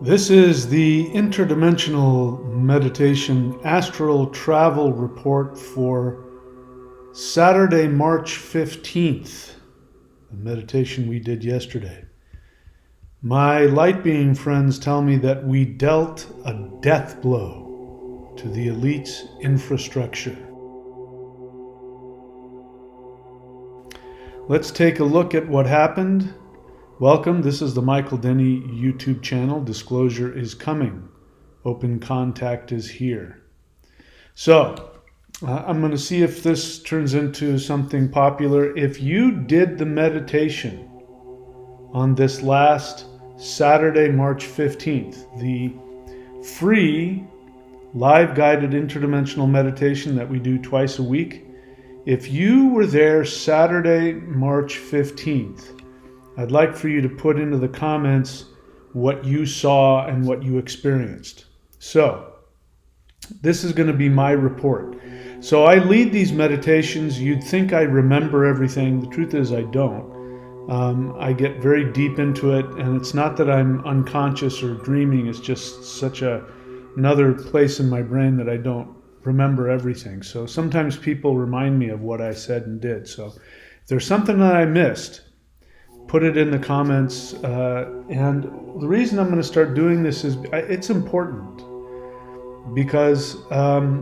This is the Interdimensional Meditation Astral Travel Report for Saturday, March 15th, the meditation we did yesterday. My light being friends tell me that we dealt a death blow to the elite's infrastructure. Let's take a look at what happened. Welcome, this is the Michael Denney YouTube channel. Disclosure is coming. Open contact is here. So, I'm going to see if this turns into something popular. If you did the meditation on this last Saturday, March 15th, the free live guided interdimensional meditation that we do twice a week, if you were there Saturday, March 15th, I'd like for you to put into the comments what you saw and what you experienced. So, this is going to be my report. So I lead these meditations. You'd think I remember everything. The truth is I don't. I get very deep into it, and it's not that I'm unconscious or dreaming. It's just such another place in my brain that I don't remember everything. So sometimes people remind me of what I said and did. So if there's something that I missed, put it in the comments. And the reason I'm going to start doing this is it's important because the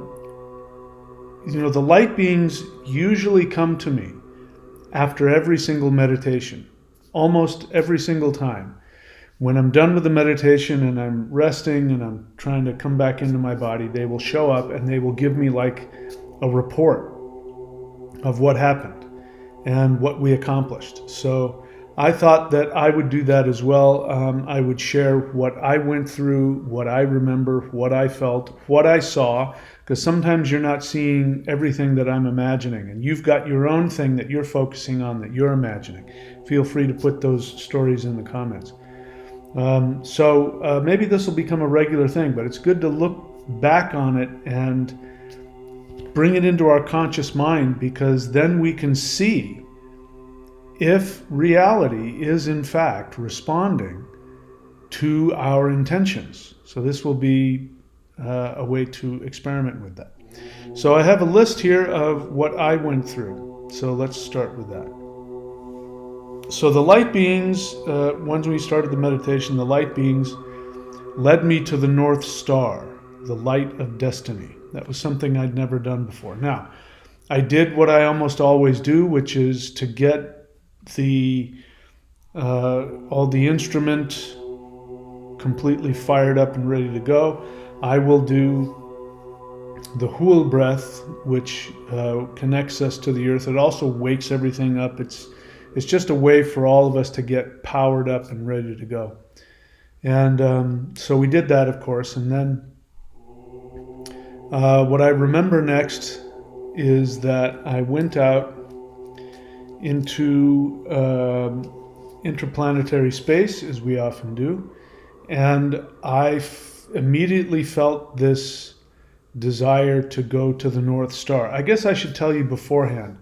light beings usually come to me after every single meditation, almost every single time. When I'm done with the meditation and I'm resting and I'm trying to come back into my body, they will show up and they will give me like a report of what happened and what we accomplished. So I thought that I would do that as well. I would share what I went through, what I remember, what I felt, what I saw, because sometimes you're not seeing everything that I'm imagining, and you've got your own thing that you're focusing on that you're imagining. Feel free to put those stories in the comments. So maybe this will become a regular thing, but it's good to look back on it and bring it into our conscious mind, because then we can see if reality is in fact responding to our intentions. So this will be a way to experiment with that. So I have a list here of what I went through. So let's start with that. So the light beings, once we started the meditation, the light beings led me to the North Star, the light of destiny. That was something I'd never done before. Now, I did what I almost always do, which is to get all the instrument completely fired up and ready to go. I will do the Hool breath, which connects us to the earth. It also wakes everything up. It's just a way for all of us to get powered up and ready to go. And so we did that, of course. And then what I remember next is that I went out into interplanetary space, as we often do, and I immediately felt this desire to go to the North Star. I guess I should tell you beforehand.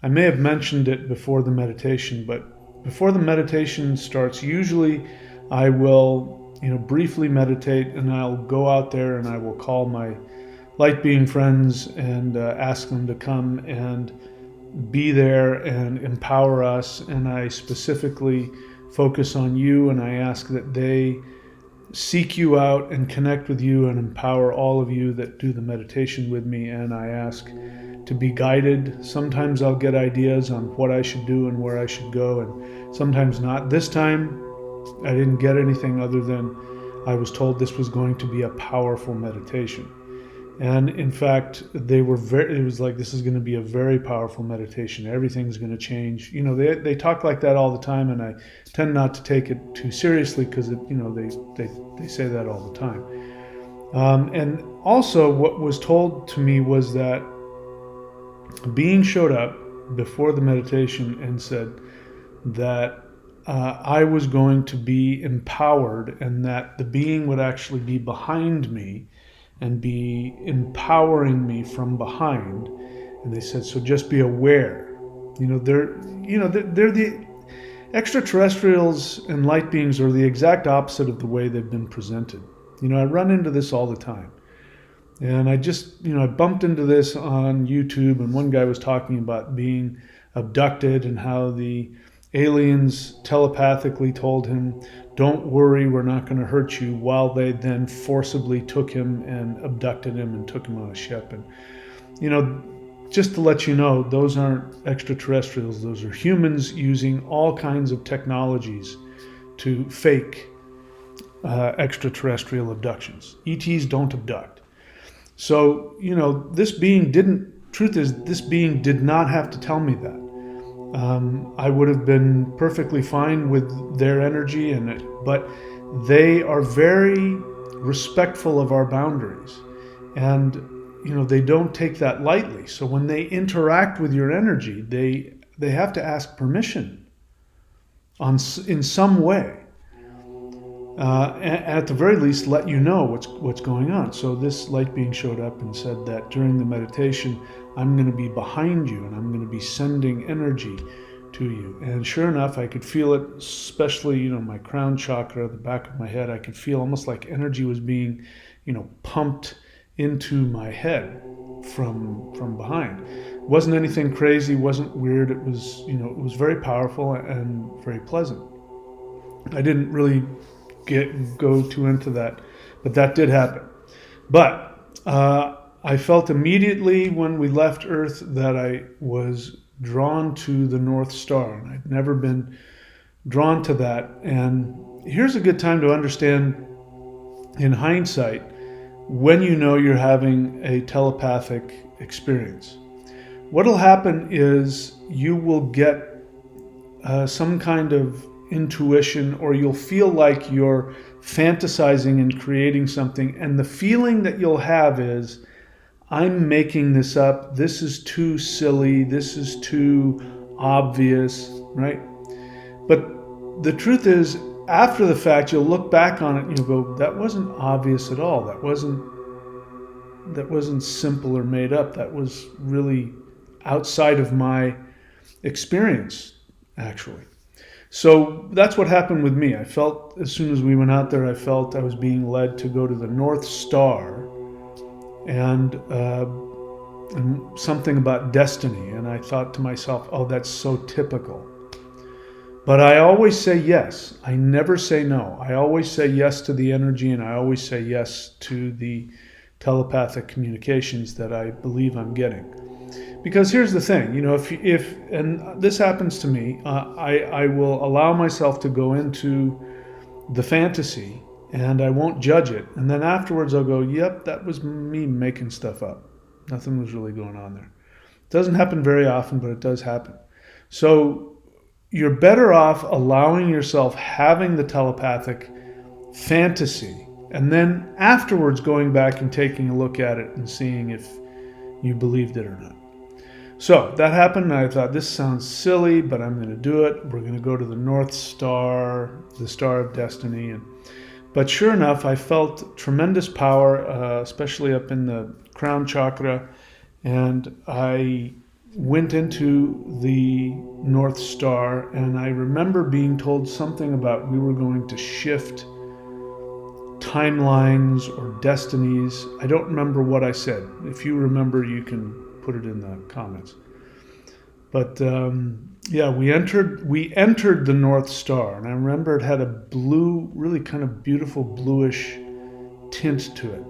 I may have mentioned it before the meditation, but before the meditation starts, usually I will, briefly meditate, and I'll go out there and I will call my light being friends and ask them to come and be there and empower us. And I specifically focus on you, and I ask that they seek you out and connect with you and empower all of you that do the meditation with me. And I ask to be guided. Sometimes I'll get ideas on what I should do and where I should go, and sometimes not. This time I didn't get anything other than I was told this was going to be a powerful meditation. And in fact, it was like, this is going to be a very powerful meditation. Everything's going to change. They talk like that all the time, and I tend not to take it too seriously because, they say that all the time. And also what was told to me was that a being showed up before the meditation and said that I was going to be empowered, and that the being would actually be behind me and be empowering me from behind. And they said, so just be aware. They're the Extraterrestrials and light beings are the exact opposite of the way they've been presented. I run into this all the time. And I bumped into this on YouTube, and one guy was talking about being abducted and how the aliens telepathically told him, "Don't worry, we're not going to hurt you," while they then forcibly took him and abducted him and took him on a ship. And, just to let you know, those aren't extraterrestrials. Those are humans using all kinds of technologies to fake extraterrestrial abductions. ETs don't abduct. So, this being this being did not have to tell me that. I would have been perfectly fine with their energy, but they are very respectful of our boundaries. And, they don't take that lightly. So when they interact with your energy, they have to ask permission in some way. At the very least, let you know what's going on. So this light being showed up and said that during the meditation, I'm going to be behind you and I'm going to be sending energy to you. And sure enough, I could feel it, especially, my crown chakra, the back of my head. I could feel almost like energy was being, pumped into my head from behind. It wasn't anything crazy, wasn't weird. It was, it was very powerful and very pleasant. I didn't really go too into that, but that did happen. But I felt immediately when we left Earth that I was drawn to the North Star, and I'd never been drawn to that. And here's a good time to understand, in hindsight, when you're having a telepathic experience. What'll happen is you will get some kind of intuition, or you'll feel like you're fantasizing and creating something, and the feeling that you'll have is, I'm making this up, this is too silly, this is too obvious, right? But the truth is, after the fact, you'll look back on it and you'll go, that wasn't obvious at all, that wasn't simple or made up, that was really outside of my experience, actually. So that's what happened with me. I felt, as soon as we went out there, I felt I was being led to go to the North Star and something about destiny. And I thought to myself, oh, that's so typical. But I always say yes. I never say no. I always say yes to the energy, and I always say yes to the telepathic communications that I believe I'm getting. Because here's the thing, if and this happens to me, I will allow myself to go into the fantasy, and I won't judge it. And then afterwards I'll go, yep, that was me making stuff up. Nothing was really going on there. It doesn't happen very often, but it does happen. So you're better off allowing yourself having the telepathic fantasy, and then afterwards going back and taking a look at it and seeing if you believed it or not. So that happened, and I thought, this sounds silly, but I'm going to do it. We're going to go to the North Star, the Star of Destiny. But sure enough, I felt tremendous power, especially up in the crown chakra, and I went into the North Star, and I remember being told something about we were going to shift timelines or destinies. I don't remember what I said. If you remember, you can put it in the comments. But we entered the North Star, and I remember it had a blue, really kind of beautiful bluish tint to it.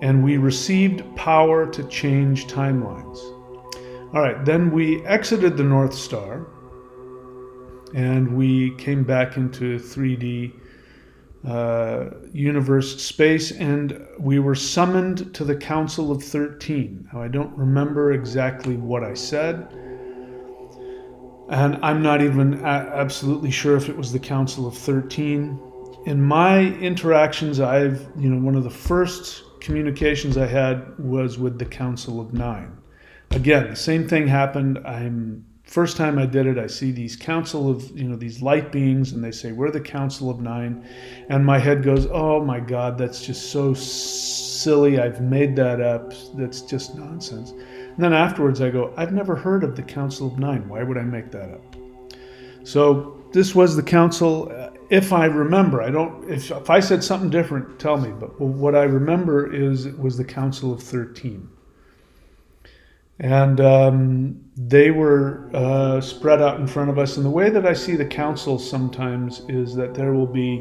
And we received power to change timelines. All right, then we exited the North Star, and we came back into 3D universe space, and we were summoned to the Council of 13. Now, I don't remember exactly what I said, and I'm not even absolutely sure if it was the Council of 13. In my interactions, one of the first communications I had was with the Council of 9. Again, the same thing happened. First time I did it, I see these council of, these light beings, and they say, we're the Council of 9. And my head goes, oh my God, that's just so silly. I've made that up. That's just nonsense. And then afterwards I go, I've never heard of the Council of 9. Why would I make that up? So this was the council. If I remember, I don't. If I said something different, tell me. But what I remember is it was the Council of 13, and they were spread out in front of us. And the way that I see the council sometimes is that there will be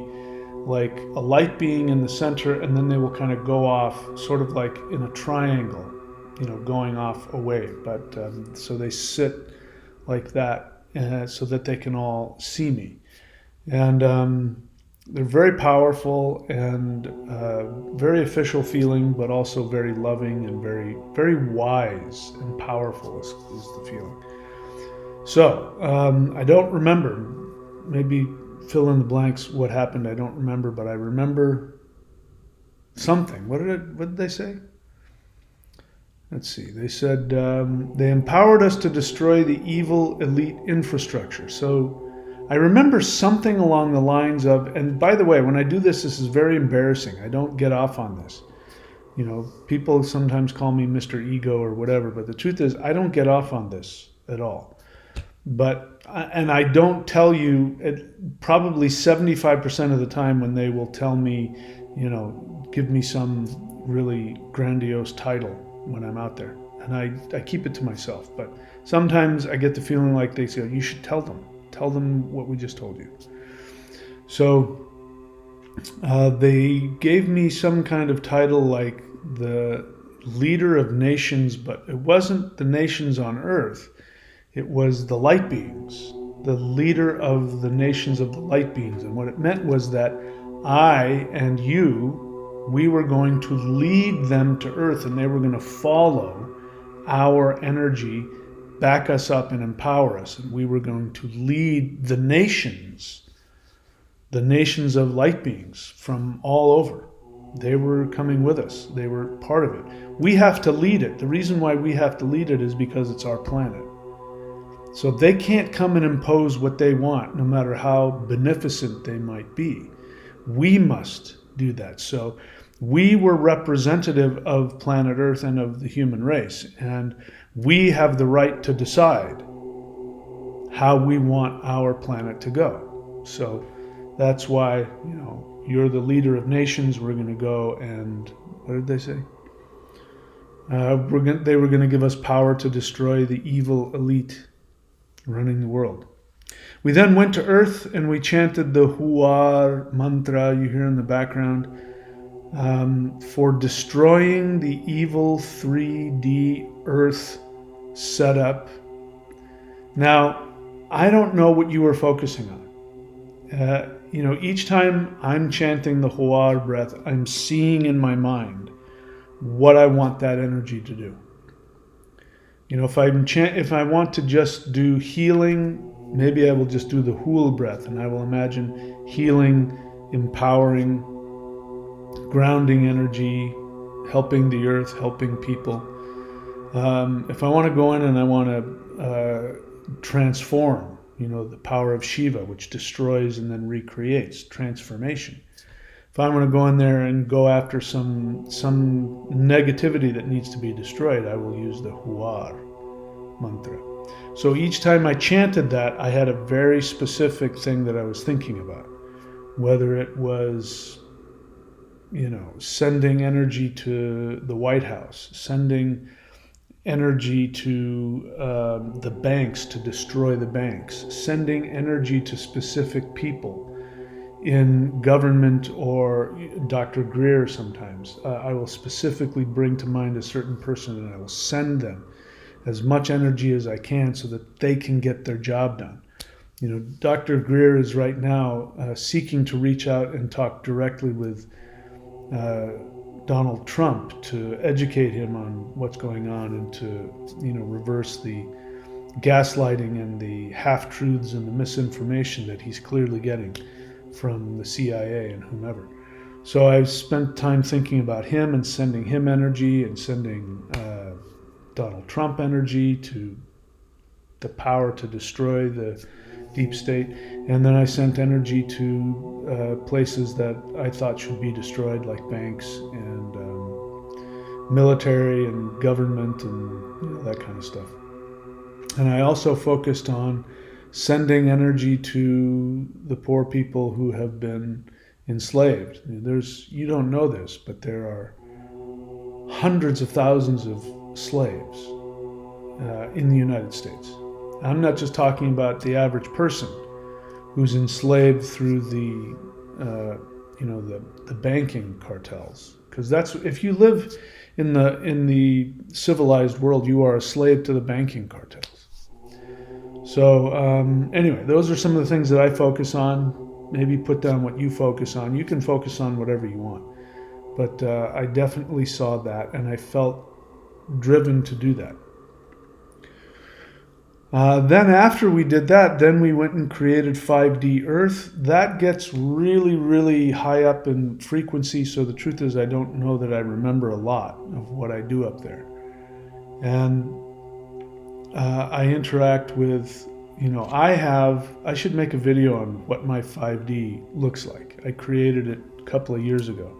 like a light being in the center, and then they will kind of go off, sort of like in a triangle, going off away. But so they sit like that, so that they can all see me. And they're very powerful and very official feeling, but also very loving and very, very wise and powerful is the feeling. So I don't remember. Maybe fill in the blanks what happened. I don't remember, but I remember something. What did they say? Let's see. They said they empowered us to destroy the evil elite infrastructure. So I remember something along the lines of, and by the way, when I do this is very embarrassing. I don't get off on this. People sometimes call me Mr. Ego or whatever, but the truth is I don't get off on this at all. And I don't tell you, probably 75% of the time when they will tell me, give me some really grandiose title when I'm out there. And I keep it to myself. But sometimes I get the feeling like they say, you should tell them. Tell them what we just told you. So they gave me some kind of title like the leader of nations, but it wasn't the nations on earth. It was the light beings, the leader of the nations of the light beings. And what it meant was that I and you, we were going to lead them to earth, and they were going to follow our energy, back us up and empower us. And we were going to lead the nations of light beings from all over. They were coming with us. They were part of it. We have to lead it. The reason why we have to lead it is because it's our planet. So they can't come and impose what they want, no matter how beneficent they might be. We must do that. So we were representative of planet Earth and of the human race, and we have the right to decide how we want our planet to go. So that's why, you're the leader of nations. We're going to go and, what did they say? They were going to give us power to destroy the evil elite running the world. We then went to Earth and we chanted the Huar mantra you hear in the background for destroying the evil 3D Earth setup. Now, I don't know what you were focusing on. Each time I'm chanting the Huar breath, I'm seeing in my mind what I want that energy to do. If I want to just do healing, maybe I will just do the Hul breath, and I will imagine healing, empowering, grounding energy, helping the earth, helping people. If I want to go in and I want to transform, the power of Shiva, which destroys and then recreates, transformation. If I want to go in there and go after some negativity that needs to be destroyed, I will use the Huar mantra. So each time I chanted that, I had a very specific thing that I was thinking about. Whether it was, sending energy to the White House, sending energy to the banks to destroy the banks, sending energy to specific people in government, or Dr. Greer sometimes. I will specifically bring to mind a certain person and I will send them as much energy as I can so that they can get their job done. Dr. Greer is right now seeking to reach out and talk directly with Donald Trump to educate him on what's going on and to, reverse the gaslighting and the half-truths and the misinformation that he's clearly getting from the CIA and whomever. So I've spent time thinking about him and sending him energy and sending Donald Trump energy to the power to destroy the deep state. And then I sent energy to places that I thought should be destroyed, like banks and military and government and that kind of stuff. And I also focused on sending energy to the poor people who have been enslaved. You don't know this, but there are hundreds of thousands of slaves in the United States. I'm not just talking about the average person who's enslaved through the banking cartels, because that's, if you live in the civilized world, you are a slave to the banking cartels. So anyway, those are some of the things that I focus on. Maybe put down what you focus on. You can focus on whatever you want, but I definitely saw that, and I felt driven to do that. Then after we did that, then we went and created 5D Earth. That gets really, really high up in frequency, so the truth is I don't know that I remember a lot of what I do up there. And I interact with, I should make a video on what my 5D looks like. I created it a couple of years ago.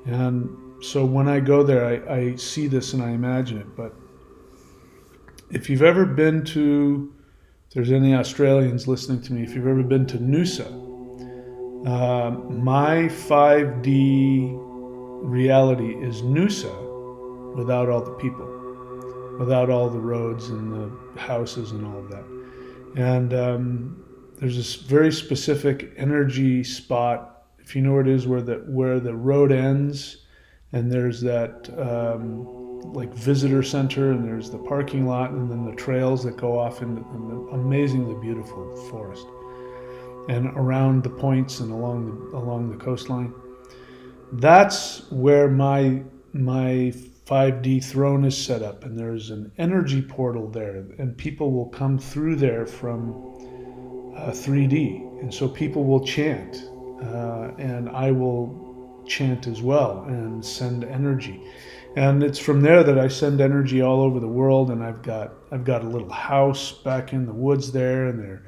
And so when I go there, I see this and I imagine it, but if you've ever been to, if there's any Australians listening to me, if you've ever been to Noosa, my 5D reality is Noosa without all the people, without all the roads and the houses and all of that. And there's this very specific energy spot, if you know where it is, where the road ends, and there's that like visitor center, and there's the parking lot, and then the trails that go off in the amazingly beautiful forest, and around the points and along the coastline. That's where my 5D throne is set up, and there's an energy portal there, and people will come through there from 3D, and so people will chant, and I will chant as well and send energy. And it's from there that I send energy all over the world, and I've got a little house back in the woods there, and they're,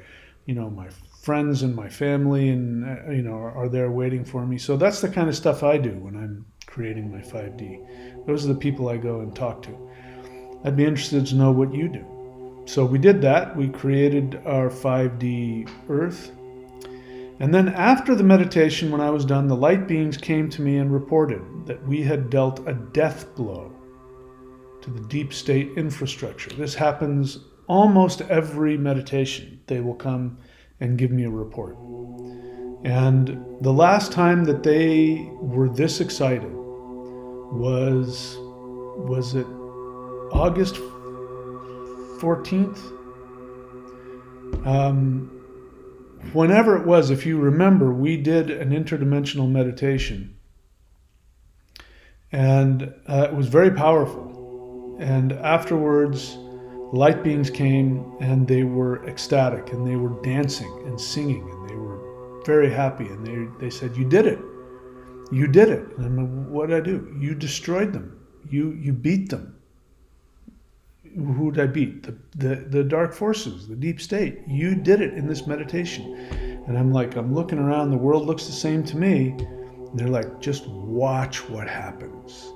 my friends and my family, and are there waiting for me. So that's the kind of stuff I do when I'm creating my 5D. Those are the people I go and talk to. I'd be interested to know what you do. So we did that. We created our 5D Earth. And then after the meditation, when I was done, the light beings came to me and reported that we had dealt a death blow to the deep state infrastructure. This happens almost every meditation. They will come and give me a report. And the last time that they were this excited was it August 14th? Whenever it was, if you remember, we did an interdimensional meditation, and it was very powerful. And afterwards, light beings came, and they were ecstatic, and they were dancing and singing, and they were very happy. And they said, "You did it. You did it." And I'm like, "What did I do?" "You destroyed them. You beat them." Who did I beat? The dark forces, the deep state. You did it in this meditation. And I'm looking around, the world looks the same to me. And they're like, "Just watch what happens."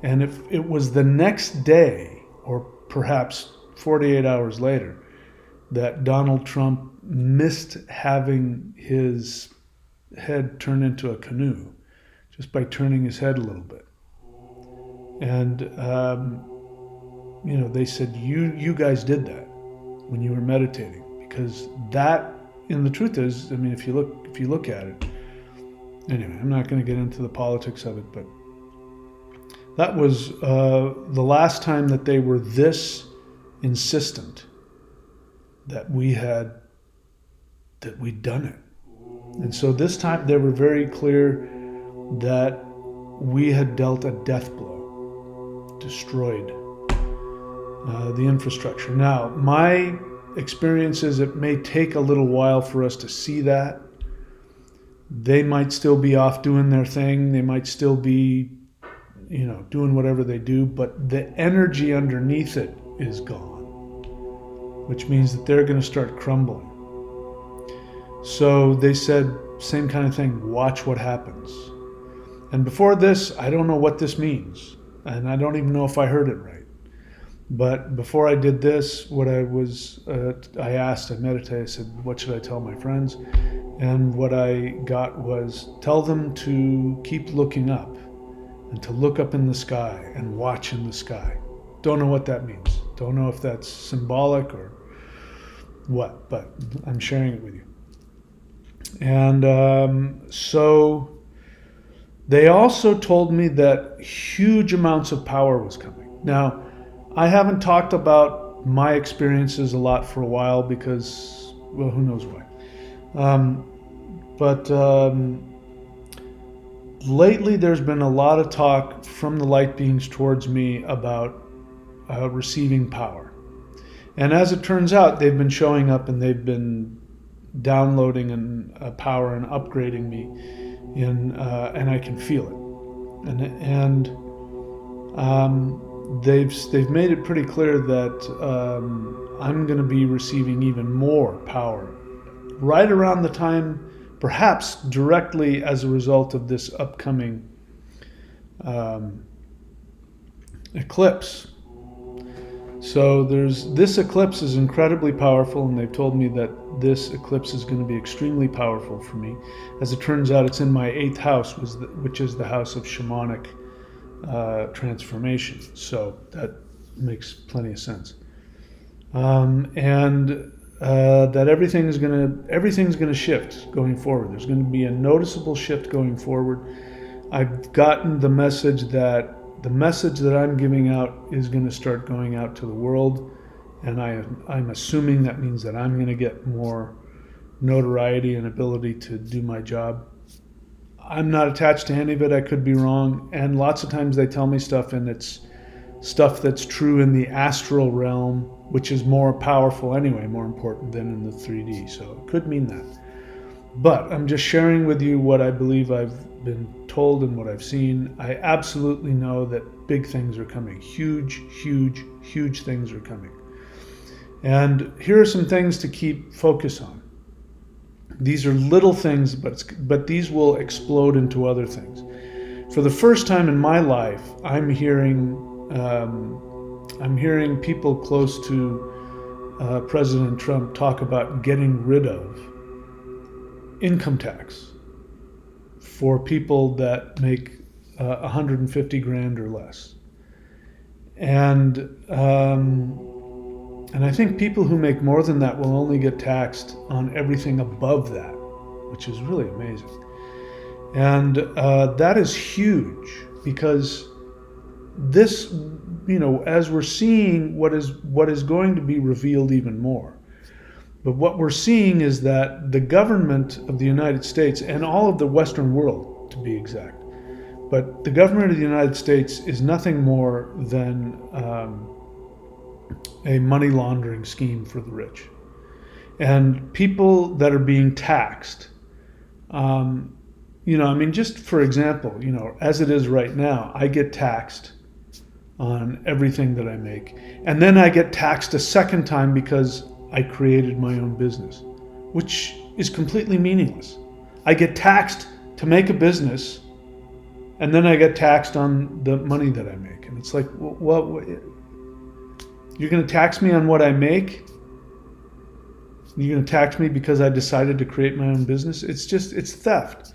And if it was the next day, or perhaps 48 hours later, that Donald Trump missed having his head turn into a canoe just by turning his head a little bit. And they said, you guys did that when you were meditating, because that, and the truth is, if you look at it, anyway, I'm not going to get into the politics of it, but that was the last time that they were this insistent that we'd done it. And so this time they were very clear that we had dealt a death blow, destroyed the infrastructure. Now, my experience is it may take a little while for us to see that. They might still be off doing their thing. They might still be, doing whatever they do, but the energy underneath it is gone, which means that they're going to start crumbling. So they said, same kind of thing, watch what happens. And before this, I don't know what this means, and I don't even know if I heard it right. But before I did this, I meditated, I said, what should I tell my friends? And what I got was, tell them to keep looking up and to look up in the sky and watch in the sky. Don't know what that means. Don't know if that's symbolic or what, but I'm sharing it with you. And so they also told me that huge amounts of power was coming. Now, I haven't talked about my experiences a lot for a while because, well, who knows why. But lately there's been a lot of talk from the light beings towards me about receiving power. And as it turns out, they've been showing up and they've been downloading power and upgrading me, and I can feel it. And they've made it pretty clear that I'm going to be receiving even more power right around the time, perhaps directly as a result of this upcoming eclipse. So this eclipse is incredibly powerful, and they've told me that this eclipse is going to be extremely powerful for me. As it turns out, it's in my 8th house, which is the house of shamanic transformation. So that makes plenty of sense. And that everything's going to shift going forward. There's going to be a noticeable shift going forward. I've gotten the message that I'm giving out is going to start going out to the world, and I'm assuming that means that I'm going to get more notoriety and ability to do my job. I'm not attached to any of it. I could be wrong, and lots of times they tell me stuff, and it's stuff that's true in the astral realm, which is more powerful anyway, more important than in the 3D. So it could mean that. But I'm just sharing with you what I believe I've been told and what I've seen. I absolutely know that big things are coming. Huge, huge, huge things are coming. And here are some things to keep focus on. These are little things, but these will explode into other things. For the first time in my life, I'm hearing people close to President Trump talk about getting rid of income tax for people that make 150 grand or less, and I think people who make more than that will only get taxed on everything above that, which is really amazing. And that is huge, because this, as we're seeing what is going to be revealed even more. But what we're seeing is that the government of the United States, and all of the Western world to be exact, but the government of the United States is nothing more than a money laundering scheme for the rich. And people that are being taxed, just for example, as it is right now, I get taxed on everything that I make. And then I get taxed a second time because I created my own business, which is completely meaningless. I get taxed to make a business, and then I get taxed on the money that I make. And it's like, what you're going to tax me on what I make? You're going to tax me because I decided to create my own business? It's theft.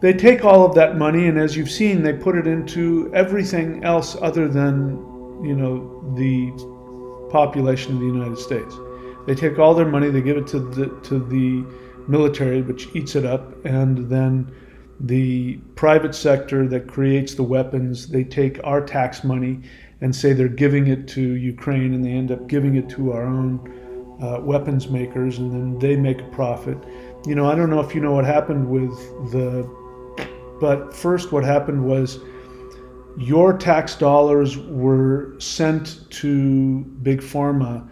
They take all of that money, and as you've seen, they put it into everything else other than, the population of the United States. They take all their money, they give it to the military, which eats it up, and then the private sector that creates the weapons, they take our tax money and say they're giving it to Ukraine, and they end up giving it to our own weapons makers, and then they make a profit. I don't know if you know what happened but first what happened was your tax dollars were sent to Big Pharma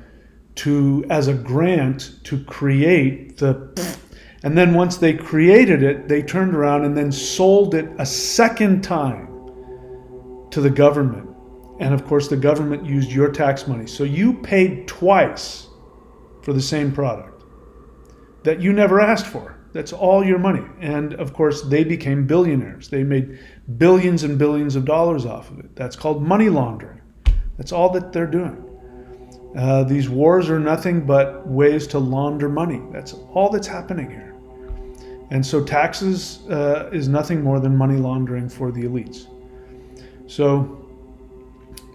as a grant to create and then once they created it, they turned around and then sold it a second time to the government. And of course, the government used your tax money. So you paid twice for the same product that you never asked for. That's all your money. And of course, they became billionaires. They made billions and billions of dollars off of it. That's called money laundering. That's all that they're doing. These wars are nothing but ways to launder money. That's all that's happening here. And so taxes is nothing more than money laundering for the elites. So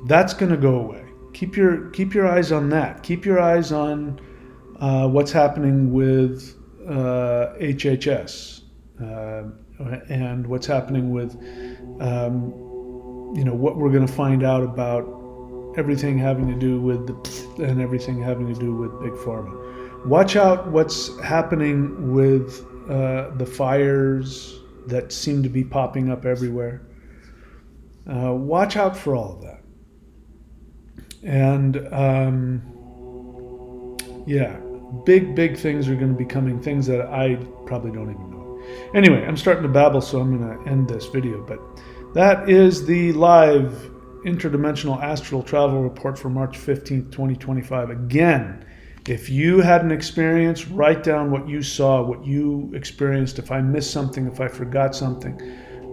that's going to go away. Keep your eyes on that. Keep your eyes on what's happening with HHS and what's happening with what we're going to find out about everything having to do with and everything having to do with Big Pharma. Watch out what's happening with the fires that seem to be popping up everywhere. Watch out for all of that. And big things are going to be coming, things that I probably don't even know. Anyway, I'm starting to babble, so I'm going to end this video. But that is the live InterDimensional Astral Travel Report for March 15th, 2025. Again, if you had an experience, write down what you saw, what you experienced. If I missed something, if I forgot something,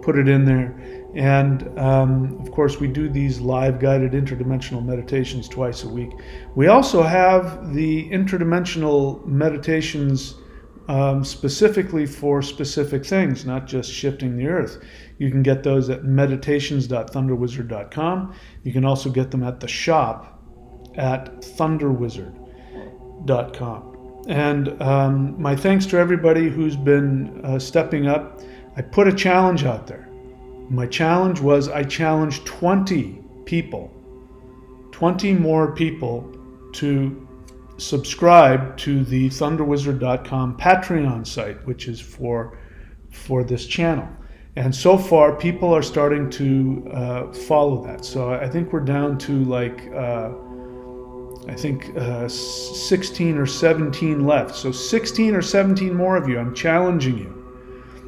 put it in there. And of course, we do these live guided interdimensional meditations twice a week. We also have the interdimensional meditations specifically for specific things, not just shifting the earth. You can get those at meditations.thunderwizard.com. You can also get them at the shop at thunderwizard.com. And my thanks to everybody who's been stepping up. I put a challenge out there. My challenge was I challenged 20 more people to subscribe to the thunderwizard.com Patreon site, which is for this channel. And so far, people are starting to follow that. So I think we're down to 16 or 17 left. So 16 or 17 more of you, I'm challenging you.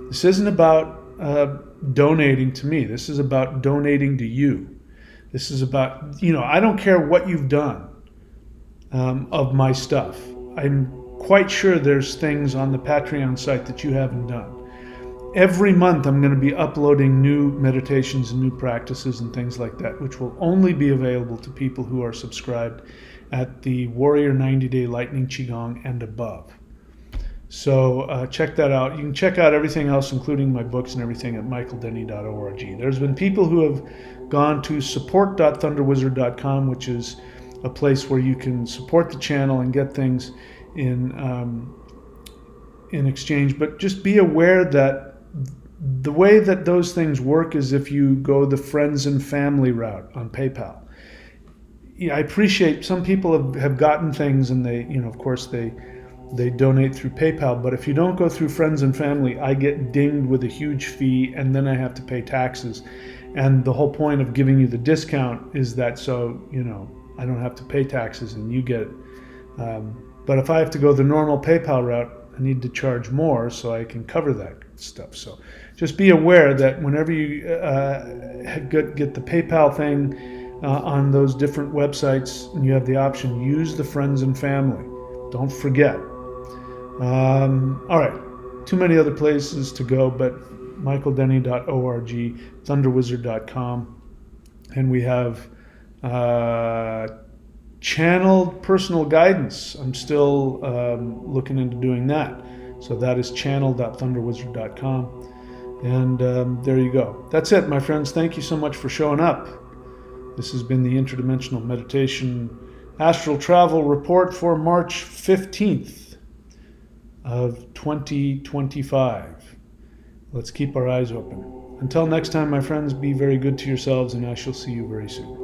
This isn't about donating to me. This is about donating to you. This is about, I don't care what you've done of my stuff. I'm quite sure there's things on the Patreon site that you haven't done. Every month I'm going to be uploading new meditations and new practices and things like that, which will only be available to people who are subscribed at the Warrior 90-Day Lightning Qigong and above. So check that out. You can check out everything else, including my books and everything, at michaeldenney.org. There's been people who have gone to support.thunderwizard.com, which is a place where you can support the channel and get things in exchange. But just be aware that the way that those things work is if you go the friends and family route on PayPal. Yeah, I appreciate some people have gotten things and they, of course, they donate through PayPal, but if you don't go through friends and family, I get dinged with a huge fee and then I have to pay taxes. And the whole point of giving you the discount is that so, I don't have to pay taxes and you get it. But if I have to go the normal PayPal route, I need to charge more so I can cover that stuff. So just be aware that whenever you get the PayPal thing on those different websites and you have the option, use the friends and family. Don't forget. All right, too many other places to go, but michaeldenney.org, thunderwizard.com, and we have channeled personal guidance. I'm still looking into doing that. So that is channel.thunderwizard.com. And there you go. That's it, my friends. Thank you so much for showing up. This has been the Interdimensional Meditation Astral Travel Report for March 15th of 2025. Let's keep our eyes open. Until next time, my friends, be very good to yourselves, and I shall see you very soon.